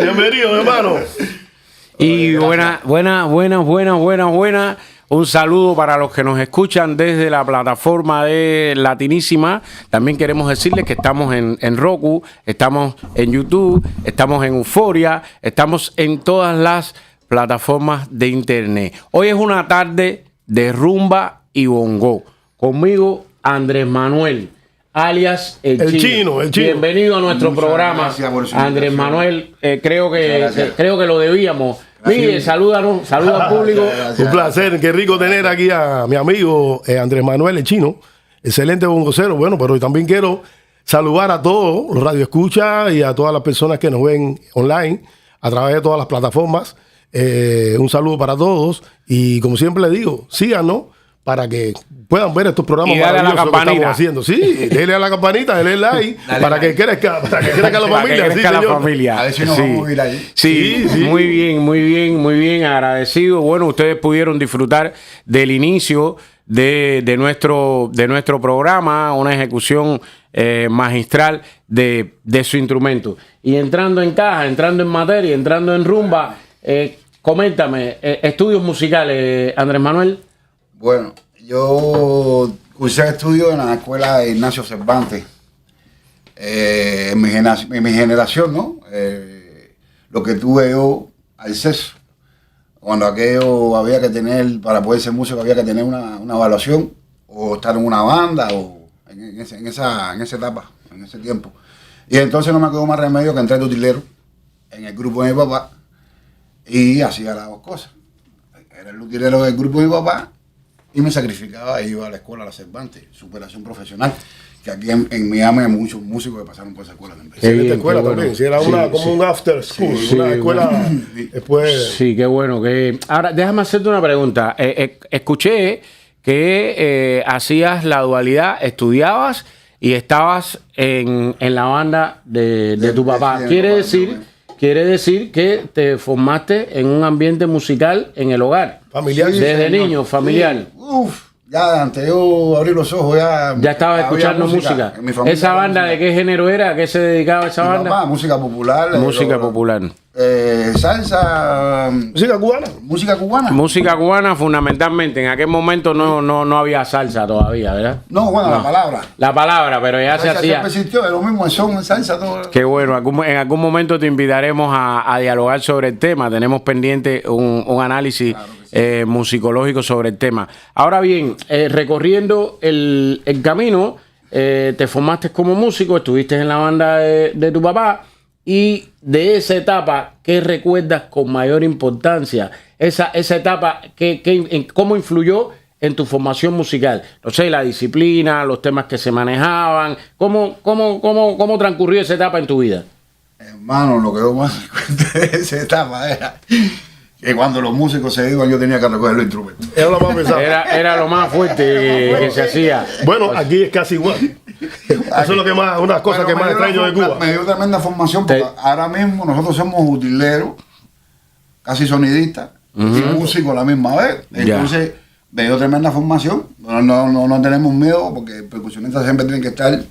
Bienvenido, hermano. Y buena. Un saludo para los que nos escuchan desde la plataforma de Latinísima. También queremos decirles que estamos en Roku, estamos en YouTube, estamos en Euforia, estamos en todas las plataformas de internet. Hoy es una tarde de rumba y bongo. Conmigo, Andrés Manuel, alias el Chino. Bienvenido a nuestro programa, Andrés Manuel. Creo que lo debíamos. Mire, saluda al público. Gracias. Un placer, qué rico tener aquí a mi amigo Andrés Manuel el Chino, excelente bongocero. Bueno, pero también quiero saludar a todos los radioescuchas y a todas las personas que nos ven online a través de todas las plataformas. Un saludo para todos y como siempre les digo, síganos para que puedan ver estos programas maravillosos que estamos haciendo. Sí, denle a la campanita, denle like para que crezca la familia. La familia. A ver si nos vamos a ir ahí. Sí. Muy bien, agradecido. Bueno, ustedes pudieron disfrutar del inicio de nuestro programa, una ejecución magistral de su instrumento. Y entrando en caja, entrando en materia, entrando en rumba, coméntame, estudios musicales, Andrés Manuel. Bueno, yo cursé estudios en la escuela de Ignacio Cervantes. En mi generación, ¿no? Lo que tuve yo, acceso. Cuando aquello había que tener, para poder ser músico, había que tener una evaluación, o estar en una banda, o en esa etapa, en ese tiempo. Y entonces no me quedó más remedio que entrar de utilero en el grupo de mi papá, y hacía las dos cosas. Era el utilero del grupo de mi papá, y me sacrificaba e iba a la escuela, a la Cervantes, superación profesional, que aquí en Miami hay muchos músicos que pasaron por esa escuela también. Sí, esta escuela también, si era como un after school, una escuela después... Sí, qué bueno. Ahora, déjame hacerte una pregunta. Escuché que hacías la dualidad, estudiabas y estabas en la banda de tu papá. Quiere decir que te formaste en un ambiente musical en el hogar. Familiar. Desde niño, familiar. Sí. Ya antes yo abrí los ojos ya estabas escuchando música. ¿Esa banda de qué género era? ¿A qué se dedicaba esa banda? Papá, música popular. Popular. Salsa. Música cubana. Música cubana fundamentalmente. En aquel momento no había salsa todavía, ¿verdad? No, bueno, La palabra, pero ya se hacía. Existió, es lo mismo, son salsa, todo. Qué bueno. En algún momento te invitaremos a dialogar sobre el tema. Tenemos pendiente un análisis musicológico sobre el tema. Ahora bien, recorriendo el camino, te formaste como músico, estuviste en la banda de tu papá, y de esa etapa, ¿qué recuerdas con mayor importancia? Esa etapa, ¿cómo influyó en tu formación musical? No sé, la disciplina, los temas que se manejaban, ¿cómo transcurrió esa etapa en tu vida? Hermano, lo que yo más recuerdo de esa etapa era que cuando los músicos se iban yo tenía que recoger los instrumentos. Era lo más pesado. Era lo más fuerte que se hacía. Bueno, aquí es casi igual. Eso es lo que más, una cosa que más extraño de Cuba. Me dio tremenda formación porque ahora mismo nosotros somos utileros, casi sonidistas y músicos a la misma vez. Entonces me dio tremenda formación. No tenemos miedo porque percusionistas siempre tienen que estar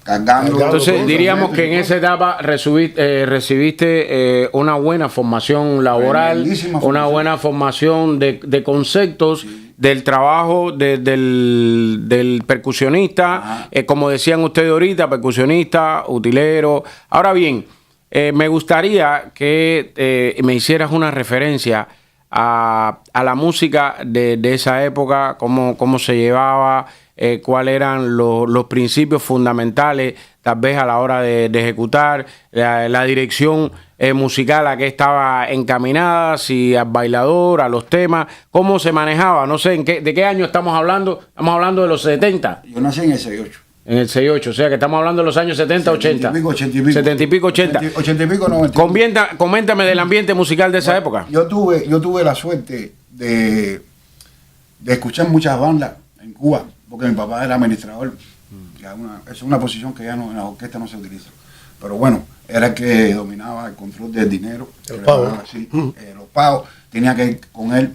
cargando. Entonces diríamos que en esa etapa recibiste una buena formación laboral, una buena formación de conceptos, del trabajo del percusionista, como decían ustedes ahorita, percusionista, utilero. Ahora bien, me gustaría que me hicieras una referencia a la música de esa época, cómo se llevaba, cuáles eran los principios fundamentales, tal vez a la hora de ejecutar, la dirección musical a que estaba encaminada, si al bailador, a los temas, cómo se manejaba, no sé, ¿de qué año estamos hablando? Estamos hablando de los 70. Yo nací en el 68. En el 68, o sea que estamos hablando de los años 70, 80. 70 y pico. 70 y pico, 80. 80 y pico, 90. Coméntame del ambiente musical de esa época. Yo tuve la suerte de escuchar muchas bandas en Cuba, porque mi papá era administrador. Es una posición que ya no, en la orquesta no se utiliza. Pero bueno, era el que dominaba el control del dinero. El pago. Los pagos. Tenía que ir con él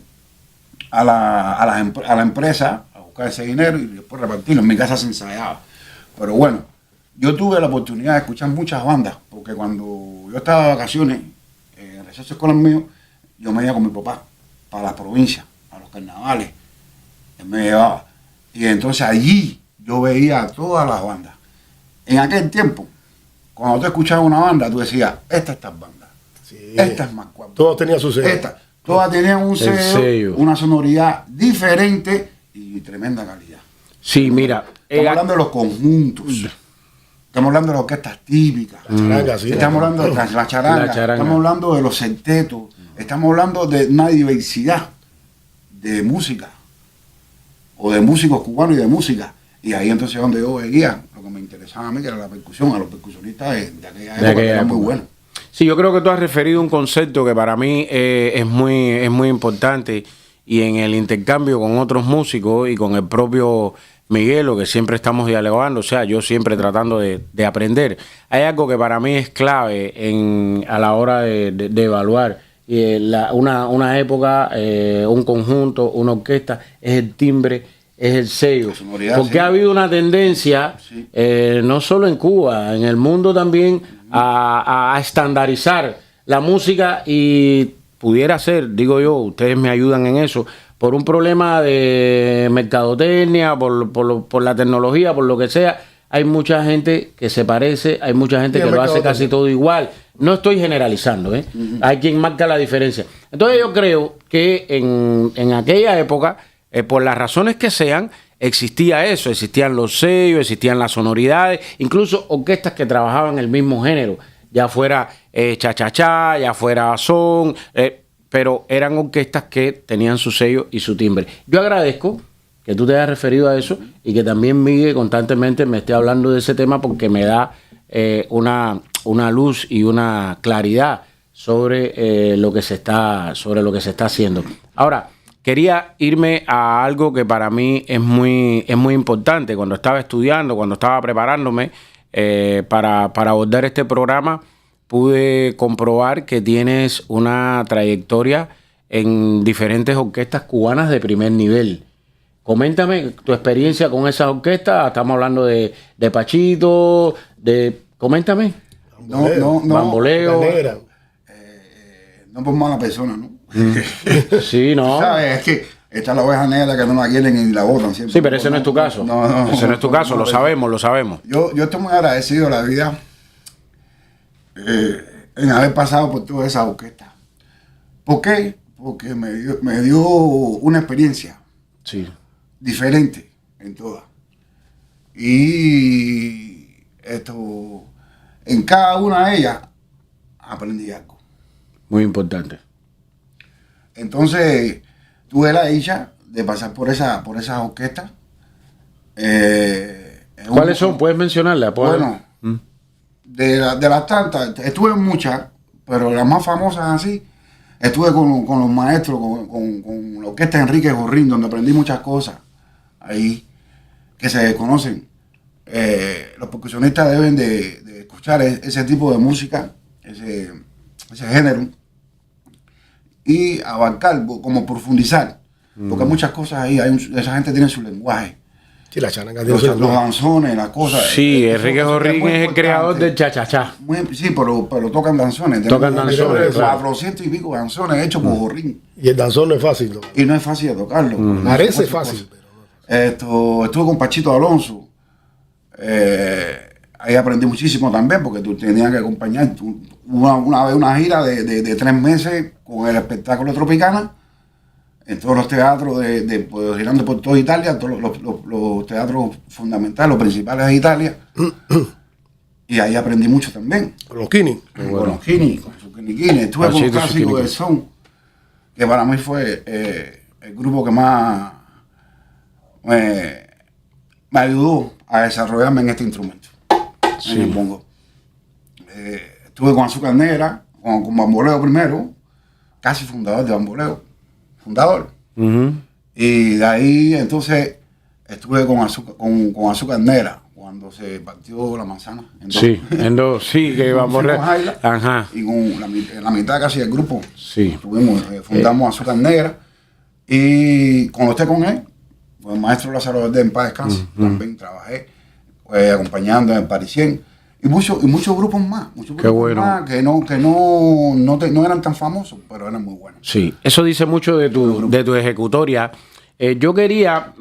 a la empresa a buscar ese dinero y después repartirlo. En mi casa se ensayaba. Pero bueno, yo tuve la oportunidad de escuchar muchas bandas, porque cuando yo estaba de vacaciones, en el receso escolar mío, yo me iba con mi papá para las provincias, a los carnavales. Él me llevaba. Y entonces allí yo veía a todas las bandas. En aquel tiempo, cuando tú escuchabas una banda, tú decías, esta es tal banda. Sí. Esta es más guapa. Todos tenían su sello. Todas tenían un sello, una sonoridad diferente y tremenda calidad. Sí, mira. Estamos hablando de los conjuntos. Estamos hablando de las orquestas típicas. La charanga, sí. Estamos hablando de la charanga. Estamos hablando de los centetos. Estamos hablando de una diversidad de música. O de músicos cubanos y de música. Y ahí entonces es donde yo veía lo que me interesaba a mí, que era la percusión, a los percusionistas de aquella época, que era muy bueno. Sí, yo creo que tú has referido un concepto que para mí es muy importante, y en el intercambio con otros músicos y con el propio Miguelo, que siempre estamos dialogando, o sea, yo siempre tratando de aprender. Hay algo que para mí es clave a la hora de evaluar una época, un conjunto, una orquesta, es el timbre, es el sello. Porque ha habido una tendencia, no solo en Cuba, en el mundo también, a estandarizar la música, y pudiera ser, digo yo, ustedes me ayudan en eso, por un problema de mercadotecnia, por la tecnología, por lo que sea. Hay mucha gente que se parece, hay mucha gente que lo hace casi todo igual. No estoy generalizando, ¿eh? Hay quien marca la diferencia. Entonces yo creo que en aquella época, por las razones que sean, existía eso, existían los sellos, existían las sonoridades, incluso orquestas que trabajaban el mismo género, ya fuera cha-cha-cha, ya fuera son, pero eran orquestas que tenían su sello y su timbre. Yo agradezco que tú te hayas referido a eso y que también Miguel constantemente me esté hablando de ese tema, porque me da una luz y una claridad sobre lo que se está haciendo. Ahora, quería irme a algo que para mí es muy importante. Cuando estaba estudiando, cuando estaba preparándome para abordar este programa, pude comprobar que tienes una trayectoria en diferentes orquestas cubanas de primer nivel. Coméntame tu experiencia con esas orquestas. Estamos hablando de Pachito, coméntame. Bamboleo. No por mala persona, ¿no? Sí, no. ¿Sabes? Es que está la oveja negra que no la quieren y la botan siempre. Sí, pero ese no es tu caso. Ese no es tu caso, lo sabemos. Yo estoy muy agradecido a la vida en haber pasado por todas esas orquestas. ¿Por qué? Porque me dio una experiencia diferente en todas. Y en cada una de ellas aprendí algo. Muy importante. Entonces, tuve la dicha de pasar por esas orquestas. ¿Cuáles son? ¿Puedes mencionarlas? Bueno, de las tantas, estuve en muchas, pero las más famosas así, Estuve con los maestros, con la orquesta de Enrique Jorrín, donde aprendí muchas cosas ahí que se desconocen. Los percusionistas deben de escuchar ese tipo de música, ese género, y abarcar, como profundizar, porque hay muchas cosas ahí, esa gente tiene su lenguaje. Sí, la charanga Los danzones, las cosas. Sí, Enrique Jorrín es el creador del cha-cha-cha. Sí, pero tocan danzones. Tocan danzones, claro. 400 y pico danzones hechos por Jorrín. Y el danzón no es fácil, ¿no? Y no es fácil de tocarlo. Parece fácil. Estuve con Pachito Alonso. Ahí aprendí muchísimo también, porque tú tenías que acompañar una vez una gira de 3 meses con el espectáculo Tropicana en todos los teatros girando por toda Italia, todos los teatros fundamentales, los principales de Italia. Y ahí aprendí mucho también. Con los Kini. Con los Kini, con su Kini. Estuve con los clásicos del son, que para mí fue el grupo que más me ayudó a desarrollarme en este instrumento, en el bongo. Estuve con Azúcar Negra, con Bamboleo primero, casi fundador de Bamboleo, fundador. Y de ahí entonces estuve con Azúcar Negra cuando se partió la manzana. En dos, sí, que Bamboleo. Ajá. Y con la mitad casi del grupo, fundamos Azúcar Negra. Y cuando esté con él, con el maestro Lázaro Verde en paz descanse, también trabajé acompañando en el Parisien. Y muchos grupos más, más que no eran tan famosos, pero eran muy buenos. Sí, eso dice mucho de tu ejecutoria. Yo quería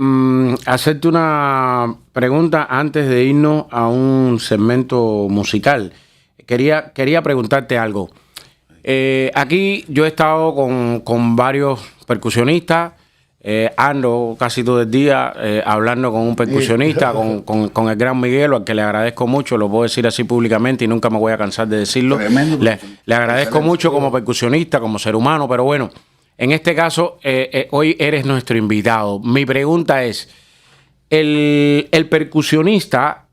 hacerte una pregunta antes de irnos a un segmento musical. Quería preguntarte algo. Aquí yo he estado con varios percusionistas. Ando casi todo el día hablando con un percusionista, con el gran Miguel, al que le agradezco mucho, lo puedo decir así públicamente y nunca me voy a cansar de decirlo. Le agradezco mucho como percusionista, como ser humano, pero bueno, en este caso, hoy eres nuestro invitado. Mi pregunta es, el percusionista,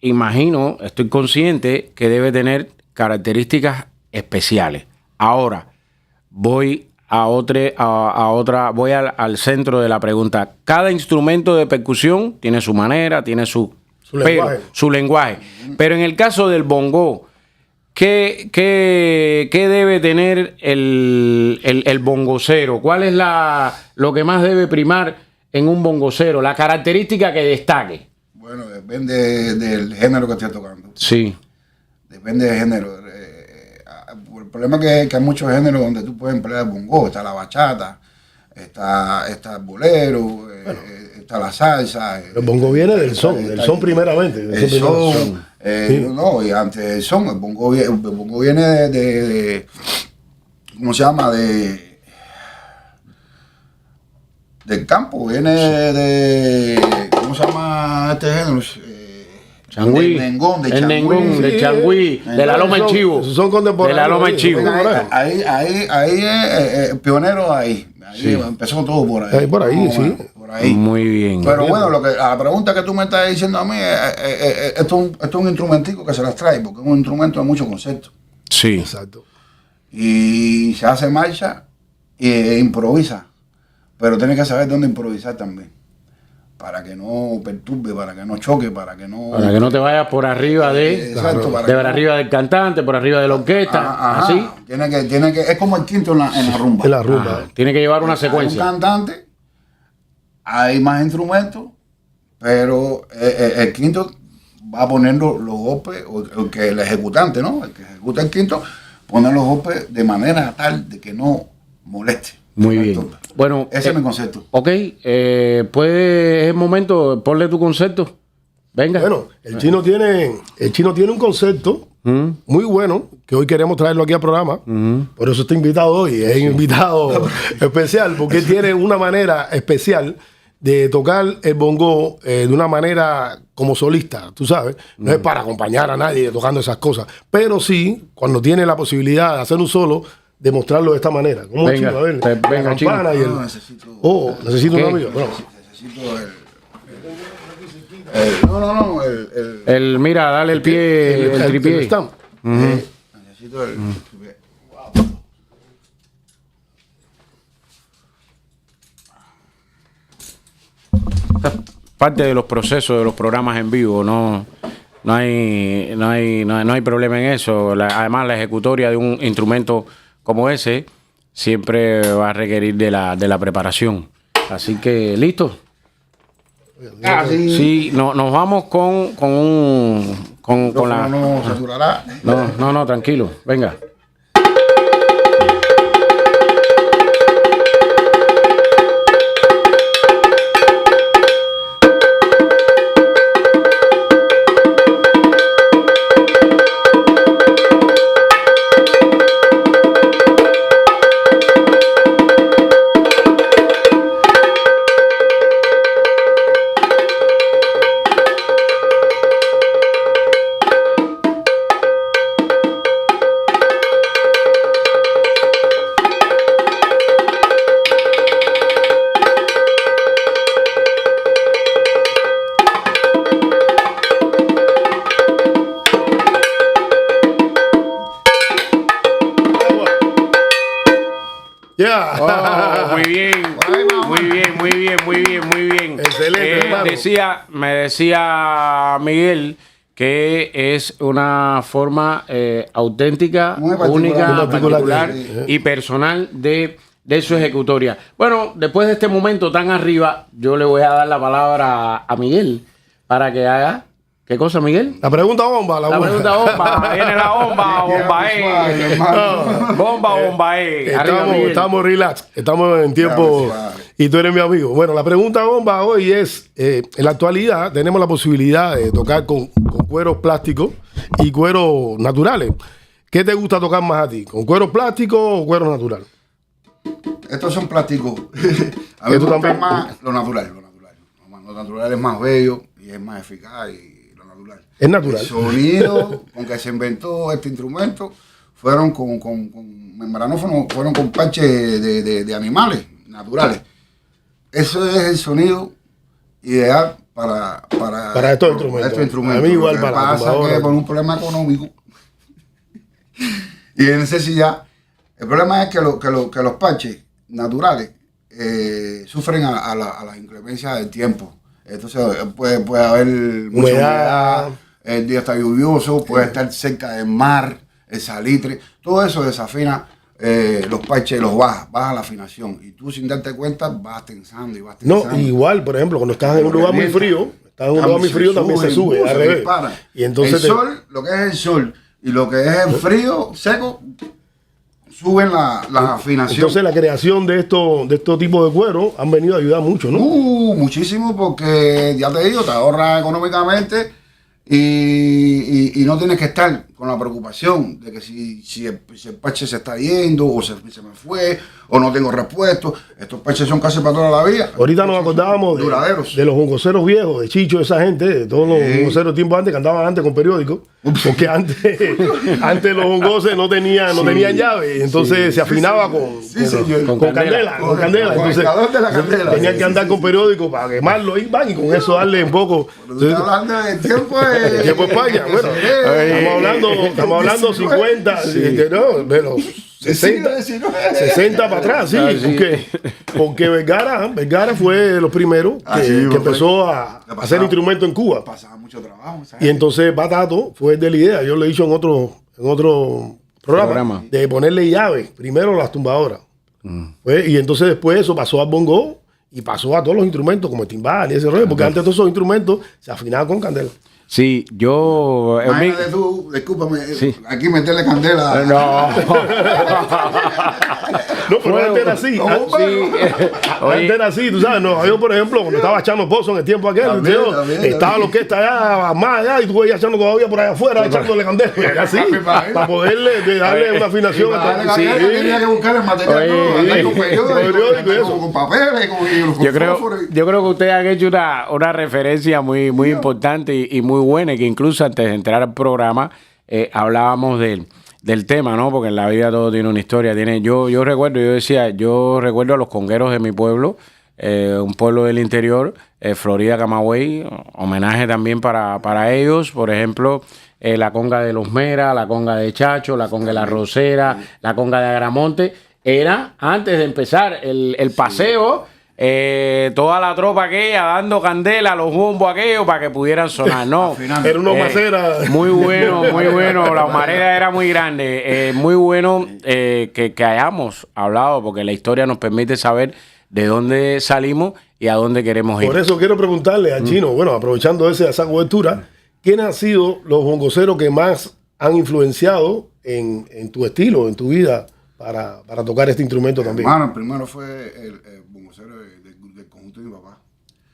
imagino, estoy consciente que debe tener características especiales. Ahora, voy al centro de la pregunta. Cada instrumento de percusión tiene su manera, tiene su lenguaje. Pero en el caso del bongo, ¿qué debe tener el bongocero? ¿Cuál es lo que más debe primar en un bongocero? La característica que destaque. Bueno, depende del género que estés tocando. Sí. Depende del género. El problema es que hay muchos géneros donde tú puedes emplear el bongo. Está la bachata, está el bolero, está la salsa. El bongo viene del son primeramente. El son. No, y antes del son, el bongo viene de ¿cómo se llama? Del campo, viene de ¿cómo se llama este género? Changüí, el Nengón, de Changüí, de la Loma del Chivo. Son contemporáneos. De la Loma del Chivo. Ahí es pionero ahí. Empezó todo por ahí. Por ahí, sí. Por ahí. Muy bien. Pero bueno, la pregunta que tú me estás diciendo a mí, esto es un instrumentico que se las trae, porque es un instrumento de muchos conceptos. Sí. Exacto. Y se hace marcha e improvisa. Pero tienes que saber dónde improvisar también. Para que no perturbe, para que no choque, para que no te vayas por arriba arriba del cantante, por arriba de la orquesta, así. Tiene que, es como el quinto en la rumba. En la rumba. Tiene que llevar una secuencia. Hay un cantante, hay más instrumentos, pero el quinto va poniendo los golpes, o que el ejecutante, ¿no? El que ejecuta el quinto, pone los golpes de manera tal de que no moleste. Muy bien. Bueno, ese es mi concepto. Ok, es el momento, ponle tu concepto. Venga. Bueno, el chino tiene un concepto muy bueno que hoy queremos traerlo aquí al programa. Por eso está invitado hoy. Es invitado especial porque él tiene una manera especial de tocar el bongo de una manera como solista, tú sabes. No es para acompañar a nadie tocando esas cosas, pero sí, cuando tiene la posibilidad de hacer un solo, demostrarlo de esta manera. ¿Cómo, venga, chino? A ver, venga, la campana chino. Y el... necesito un amigo. Bueno. Necesito el mira, dale el pie, el tripié. Necesito el tripié. parte de los procesos de los programas en vivo, no hay problema en eso. Además, la ejecutoria de un instrumento como ese siempre va a requerir de la preparación. Así que, ¿listo? Sí, nos vamos con la... No saturará. No, tranquilo, venga. Oh, muy bien. Excelente, hermano. Me decía Miguel que es una forma auténtica, Muy particular. única, Muy particular sí. y personal de su ejecutoria. Bueno, después de este momento tan arriba, yo le voy a dar la palabra a Miguel para que haga... ¿Qué cosa, Miguel? La pregunta bomba. La pregunta bomba. Viene la bomba, bomba. Estamos relax. Estamos en tiempo. Y tú eres mi amigo. Bueno, la pregunta bomba hoy es: en la actualidad tenemos la posibilidad de tocar con cueros plásticos y cueros naturales. ¿Qué te gusta tocar más a ti? ¿Con cueros plásticos o cueros naturales? Estos son plásticos. A mí me gusta más lo natural. Lo natural es más bello y es más eficaz. Es natural. El sonido con que se inventó este instrumento fueron con membranófonos, fueron con parches de animales naturales. Eso es el sonido ideal para estos instrumentos. A mí igual Lo que para pasa que por un problema económico y de necesidad, el problema es que los parches naturales sufren a las inclemencias del tiempo. Entonces puede haber mucha humedad, el día está lluvioso, puede estar cerca del mar, el salitre, todo eso desafina los parches, los baja la afinación. Y tú sin darte cuenta vas tensando y vas tensando. No, igual, por ejemplo, cuando estás en un lugar muy frío, también se sube, al revés. Y entonces el sol, lo que es el sol y lo que es el frío seco, suben las afinaciones. Entonces la creación de estos tipos de cuero han venido a ayudar mucho, ¿no? Muchísimo, porque ya te digo, te ahorras económicamente y no tienes que estar con la preocupación de que si el parche se está yendo o se me fue o no tengo repuesto. Estos parches son casi para toda la vida. Ahorita nos acordábamos de los jongoceros viejos, de Chicho, esa gente, de todos los jongoceros tiempo antes que andaban antes con periódicos, porque antes los jongoses no tenían llave, entonces se afinaba con candela. Entonces tenían que andar con periódicos para quemarlo y con eso darle un poco. Estás hablando del tiempo de España. Bueno, estamos hablando 50, pero 60 para atrás, sí, porque Vergara fue de los primeros que empezó a hacer instrumentos en Cuba. Pasaba mucho trabajo. Y entonces Batato fue de la idea, yo lo he dicho en otro programa, de ponerle llave, primero las tumbadoras. Y entonces después eso pasó al bongo y pasó a todos los instrumentos como el timbal y ese rollo, porque antes todos esos instrumentos se afinaban con candela. Sí, yo... Imagínate tú, discúlpame, aquí meterle candela. No, pero antes era así. Antes era así, tú sabes. No, yo, por ejemplo, cuando estaba echando pozo en el tiempo aquel, estaba lo que está allá, más allá, y tú veías echando todavía por allá afuera, echándole candela. Así, para poderle darle una afinación. Tenía que buscar el material con periódico, con papeles, con yo creo que ustedes han hecho una referencia muy importante y muy buena, que incluso antes de entrar al programa hablábamos del tema, ¿no? Porque en la vida todo tiene una historia. Yo recuerdo a los congueros de mi pueblo, un pueblo del interior, Florida, Camagüey, homenaje también para ellos, por ejemplo, la conga de Los Meras, la conga de Chacho, la conga de La Rosera, la conga de Agramonte. Era, antes de empezar el paseo, toda la tropa aquella dando candela a los bombos aquellos para que pudieran sonar, ¿no? Era una macera. Muy bueno, muy bueno. La humareda era muy grande. Muy bueno que hayamos hablado, porque la historia nos permite saber de dónde salimos y a dónde queremos ir. Por eso quiero preguntarle a Chino, bueno, aprovechando esa cobertura, ¿quiénes han sido los bongoceros que más han influenciado en tu estilo, en tu vida, para tocar este instrumento también? Hermano, el primero fue el bongocero del conjunto de mi papá.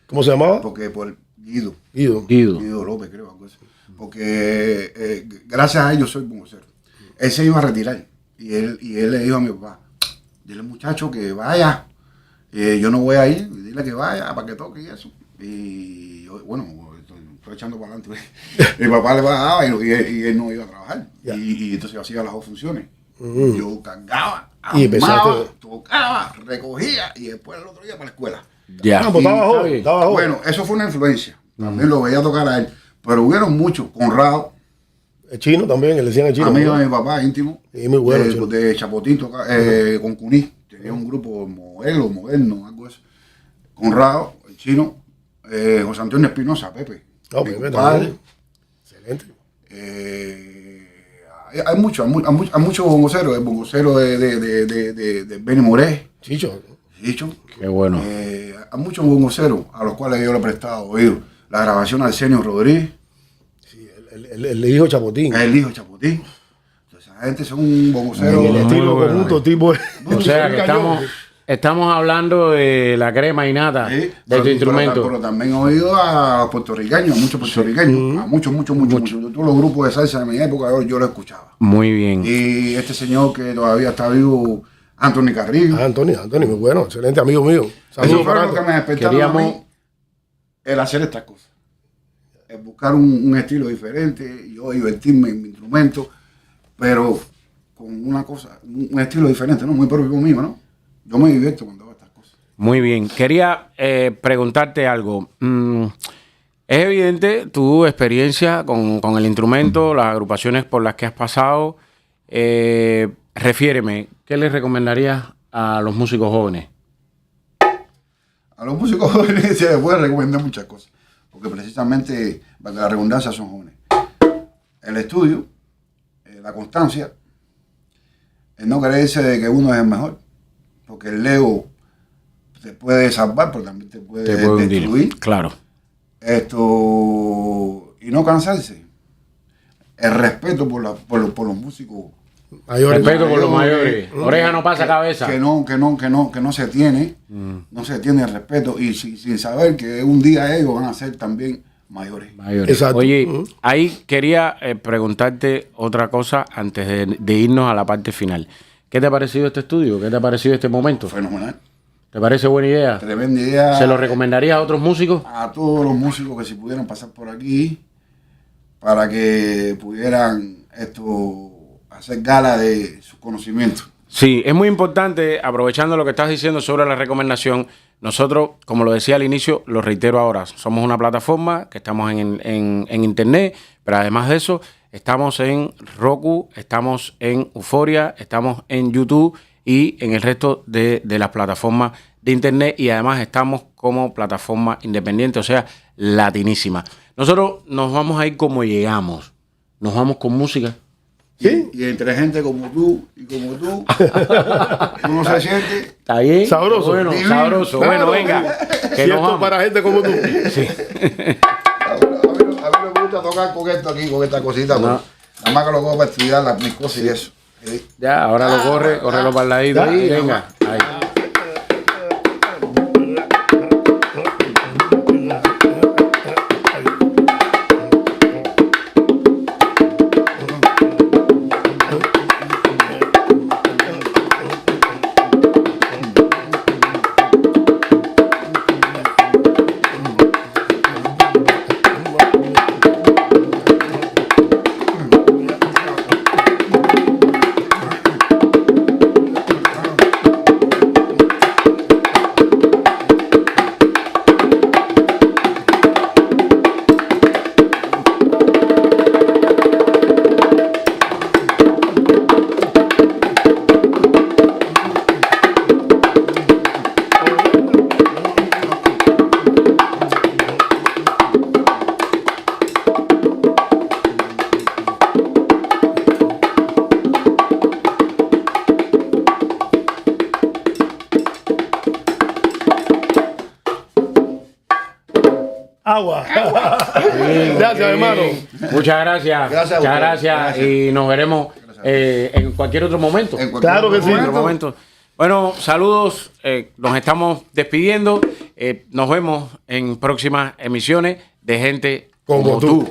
¿Cómo se llamaba? Porque por Guido Guido. López, creo, algo así. Porque gracias a él yo soy bongocero. Él se iba a retirar y él le dijo a mi papá, dile al muchacho que vaya, yo no voy a ir, dile que vaya para que toque y eso. Y yo, bueno, estoy echando para adelante. Mi papá le pagaba y él no iba a trabajar. Y entonces yo hacía las dos funciones. Yo cargaba, Y armaba, tocaba, recogía y después el otro día para la escuela. Ya. Ah, pues estaba joven. Bueno, eso fue una influencia. También lo veía tocar a él. Pero hubieron muchos. Conrado, El Chino también, le decían el Chino. amigo de mi papá, íntimo. Sí, muy bueno, Chino. de Chapotín, con Cuní. Tenía un grupo moderno, algo así. Conrado, el Chino, José Antonio Espinosa, Pepe. No, mi Pepe compadre. también. Excelente. Hay muchos bongoceros. El bongocero de Benny Moré. Chicho. Qué bueno. Hay muchos bongoceros a los cuales yo le he prestado oído. La grabación de Arsenio Rodríguez. Sí, el hijo Chapotín. El hijo Chapotín. Entonces, esa gente son un bongocero. El estilo bueno, conjunto tipo. O sea, que estamos hablando de la crema innata Sí, de este instrumento. Pero también he oído a los puertorriqueños, a muchos puertorriqueños, a muchos. Todos los grupos de salsa de mi época yo lo escuchaba. Muy bien. Y este señor que todavía está vivo, Anthony Carrillo. Anthony, muy bueno, excelente amigo mío. Eso Saludos fue para lo que Anthony. me despertaron a mí, el hacer estas cosas. El buscar un estilo diferente, yo divertirme en mi instrumento, pero con una cosa, un estilo diferente, ¿no? Muy propio mío, ¿no? Yo me divierto cuando hago estas cosas. Muy bien. Quería preguntarte algo. Es evidente tu experiencia con el instrumento, las agrupaciones por las que has pasado. Refiéreme, ¿qué les recomendarías a los músicos jóvenes? A los músicos jóvenes se les puede recomendar muchas cosas, porque precisamente, para que la redundancia, son jóvenes. El estudio, la constancia, el no creerse de que uno es el mejor, porque el ego te puede salvar, pero también te puede destruir. Claro. Y no cansarse. El respeto por los músicos. Mayores. Respeto por los mayores. Oreja no pasa cabeza. Que no se tiene. No se tiene el respeto. Y sin saber que un día ellos van a ser también mayores. Exacto. Oye, ahí quería preguntarte otra cosa antes de irnos a la parte final. ¿Qué te ha parecido este estudio? ¿Qué te ha parecido este momento? Fenomenal. ¿Te parece buena idea? Tremenda idea. ¿Se lo recomendarías a otros músicos? A todos los músicos que si pudieran pasar por aquí para que pudieran hacer gala de sus conocimientos. Sí, es muy importante, aprovechando lo que estás diciendo sobre la recomendación, nosotros, como lo decía al inicio, lo reitero ahora, somos una plataforma que estamos en internet, pero además de eso, estamos en Roku, estamos en Euforia, estamos en YouTube y en el resto de las plataformas de internet, y además estamos como plataforma independiente, o sea, latinísima. Nosotros nos vamos a ir como llegamos, nos vamos con música. ¿Sí? Y entre gente como tú y como tú, uno se siente... ¿Está bien? Sabroso. Bueno, Divino. sabroso. Claro. Bueno, venga. Que Si nos esto vamos. para gente como tú. Sí. A mí me gusta tocar con esto aquí, con esta cosita. No. Nada más que lo cojo para estudiar mis cosas y eso. ¿Sí? Ya, ahora lo córrelo para el ladito ahí, venga. Ahí. Agua. Gracias, hermano. Muchas gracias. Gracias a Muchas ustedes. gracias. Gracias. Y nos veremos en cualquier otro momento. En cualquier Claro que sí. Otro momento. Bueno, saludos. Nos estamos despidiendo. Nos vemos en próximas emisiones de Gente Como tú.